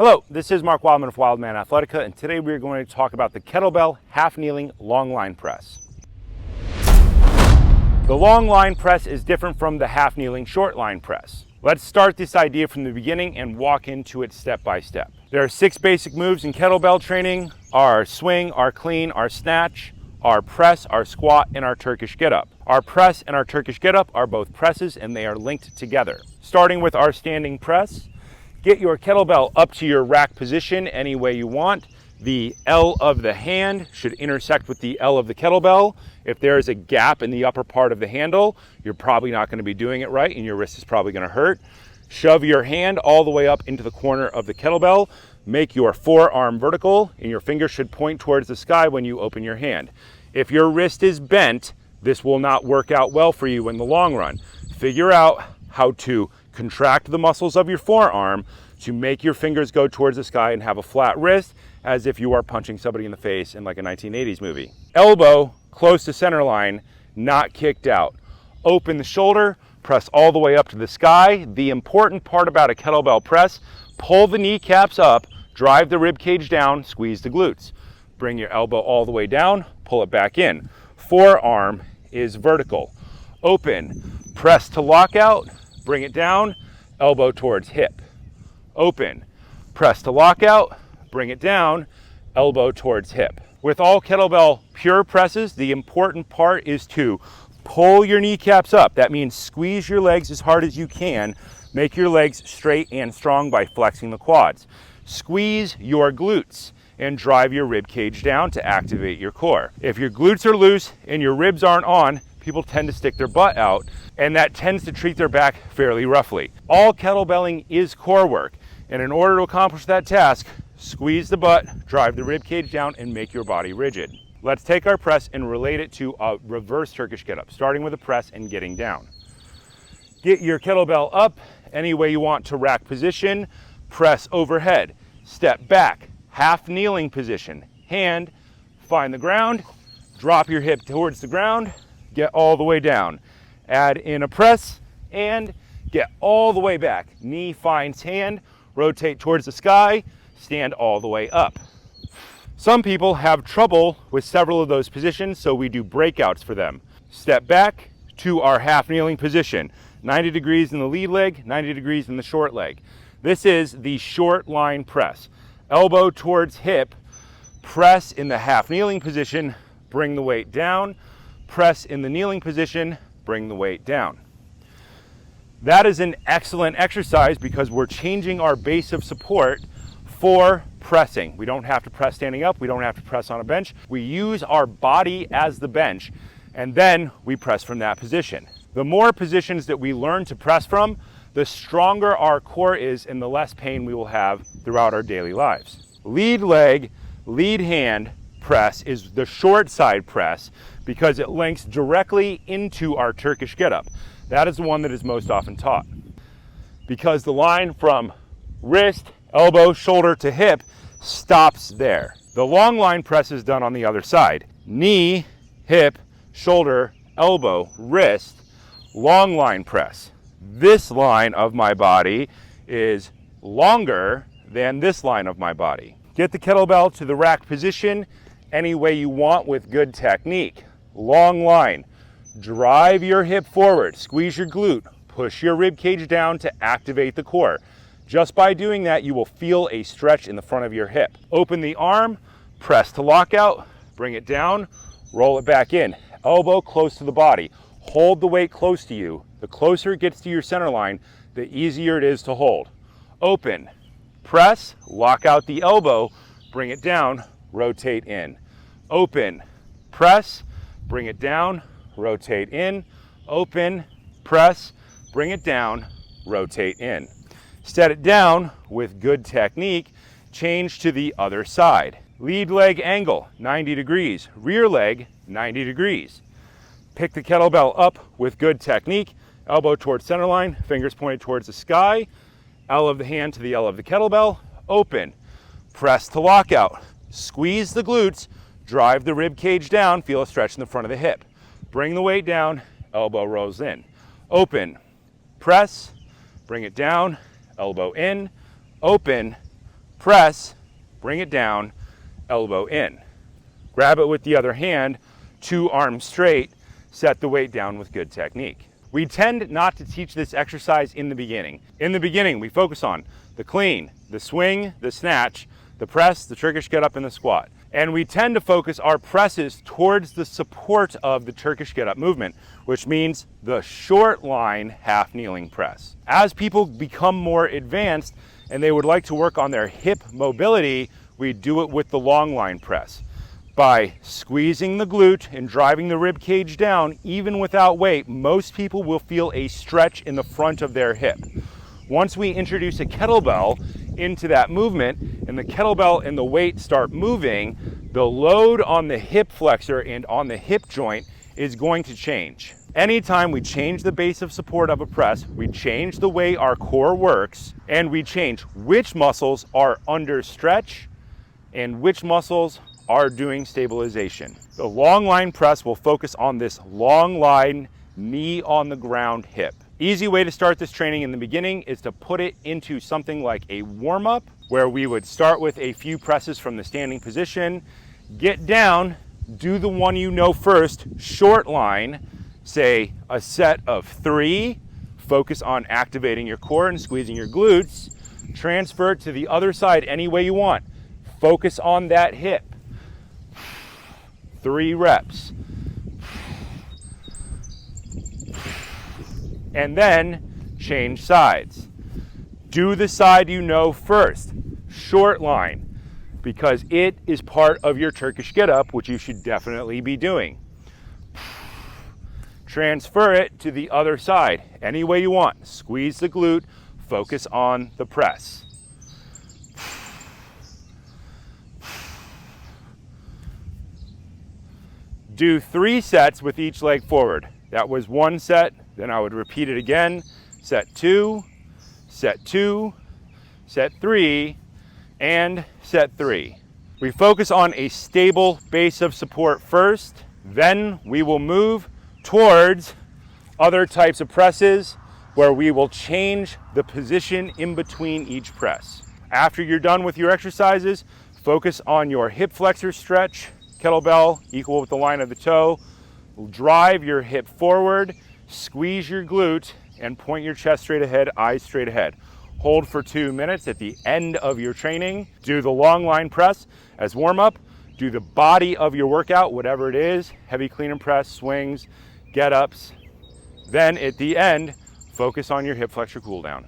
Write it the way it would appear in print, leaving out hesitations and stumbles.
Hello, this is Mark Wildman of Wildman Athletica, and today we're going to talk about the kettlebell half kneeling long line press. The long line press is different from the half kneeling short line press. Let's start this idea from the beginning and walk into it step by step. There are 6 basic moves in kettlebell training: our swing, our clean, our snatch, our press, our squat, and our Turkish get up. Our press and our Turkish get up are both presses and they are linked together. Starting with our standing press, get your kettlebell up to your rack position any way you want. The L of the hand should intersect with the L of the kettlebell. If there is a gap in the upper part of the handle, you're probably not going to be doing it right and your wrist is probably going to hurt. Shove your hand all the way up into the corner of the kettlebell. Make your forearm vertical and your finger should point towards the sky when you open your hand. If your wrist is bent, this will not work out well for you in the long run. Figure out how to contract the muscles of your forearm to make your fingers go towards the sky and have a flat wrist, as if you are punching somebody in the face in like a 1980s movie. Elbow close to center line, not kicked out. Open the shoulder, press all the way up to the sky. The important part about a kettlebell press: pull the kneecaps up, drive the rib cage down, squeeze the glutes. Bring your elbow all the way down, pull it back in. Forearm is vertical. Open, press to lockout, bring it down, elbow towards hip. Open, press to lockout, bring it down, elbow towards hip. With all kettlebell pure presses, the important part is to pull your kneecaps up. That means squeeze your legs as hard as you can. Make your legs straight and strong by flexing the quads. Squeeze your glutes and drive your rib cage down to activate your core. If your glutes are loose and your ribs aren't on, people tend to stick their butt out, and that tends to treat their back fairly roughly. All kettlebelling is core work, and in order to accomplish that task, squeeze the butt, drive the rib cage down, and make your body rigid. Let's take our press and relate it to a reverse Turkish get up, starting with a press and getting down. Get your kettlebell up any way you want to rack position, press overhead, step back, half kneeling position, hand, find the ground, drop your hip towards the ground, get all the way down. Add in a press and get all the way back. Knee finds hand, rotate towards the sky, stand all the way up. Some people have trouble with several of those positions, so we do breakouts for them. Step back to our half kneeling position. 90 degrees in the lead leg, 90 degrees in the short leg. This is the short line press. Elbow towards hip, press in the half kneeling position, bring the weight down, press in the kneeling position, bring the weight down. That is an excellent exercise because we're changing our base of support for pressing. We don't have to press standing up, we don't have to press on a bench. We use our body as the bench, and then we press from that position. The more positions that we learn to press from, the stronger our core is and the less pain we will have throughout our daily lives. Lead leg, lead hand press is the short side press because it links directly into our Turkish get up. That is the one that is most often taught, because the line from wrist, elbow, shoulder to hip stops there. The long line press is done on the other side. Knee, hip, shoulder, elbow, wrist, long line press. This line of my body is longer than this line of my body. Get the kettlebell to the rack position any way you want with good technique. Long line. Drive your hip forward, squeeze your glute, push your rib cage down to activate the core. Just by doing that, you will feel a stretch in the front of your hip. Open the arm, press to lockout, bring it down, roll it back in. Elbow close to the body. Hold the weight close to you. The closer it gets to your center line, the easier it is to hold. Open, press, lock out the elbow, bring it down, rotate in. Open, press, bring it down, rotate in. Open, press, bring it down, rotate in. Set it down with good technique, change to the other side. Lead leg angle, 90 degrees. Rear leg, 90 degrees. Pick the kettlebell up with good technique, elbow towards center line, fingers pointed towards the sky, L of the hand to the L of the kettlebell, open, press to lockout, squeeze the glutes, drive the rib cage down, feel a stretch in the front of the hip. Bring the weight down, elbow rolls in. Open, press, bring it down, elbow in, open, Press, bring it down, elbow in. Grab it with the other hand, 2 arms straight, set the weight down with good technique. We tend not to teach this exercise in the beginning. In the beginning, we focus on the clean, the swing, the snatch, the press, the Turkish get up, and the squat. And we tend to focus our presses towards the support of the Turkish get up movement, which means the short line half kneeling press. As people become more advanced and they would like to work on their hip mobility, we do it with the long line press. By squeezing the glute and driving the rib cage down, even without weight, most people will feel a stretch in the front of their hip. Once we introduce a kettlebell into that movement and the kettlebell and the weight start moving, the load on the hip flexor and on the hip joint is going to change. Anytime we change the base of support of a press, we change the way our core works, and we change which muscles are under stretch and which muscles are doing stabilization. The long line press will focus on this long line, knee on the ground hip. Easy way to start this training in the beginning is to put it into something like a warm-up, where we would start with a few presses from the standing position, get down, do the one you know first, short line, say a set of 3, focus on activating your core and squeezing your glutes, transfer to the other side any way you want, focus on that hip, 3 reps. And then change sides. Do the side you know first, short line, because it is part of your Turkish get up, which you should definitely be doing. Transfer it to the other side, any way you want. Squeeze the glute, focus on the press. Do 3 sets with each leg forward. That was 1 set. Then I would repeat it again, set 2, set 2, set 3, and set 3. We focus on a stable base of support first, then we will move towards other types of presses where we will change the position in between each press. After you're done with your exercises, focus on your hip flexor stretch, kettlebell equal with the line of the toe, drive your hip forward, squeeze your glute, and point your chest straight ahead, eyes straight ahead. Hold for 2 minutes at the end of your training. Do the long line press as warm up. Do the body of your workout, whatever it is, heavy clean and press, swings, get ups. Then at the end, focus on your hip flexor cool down.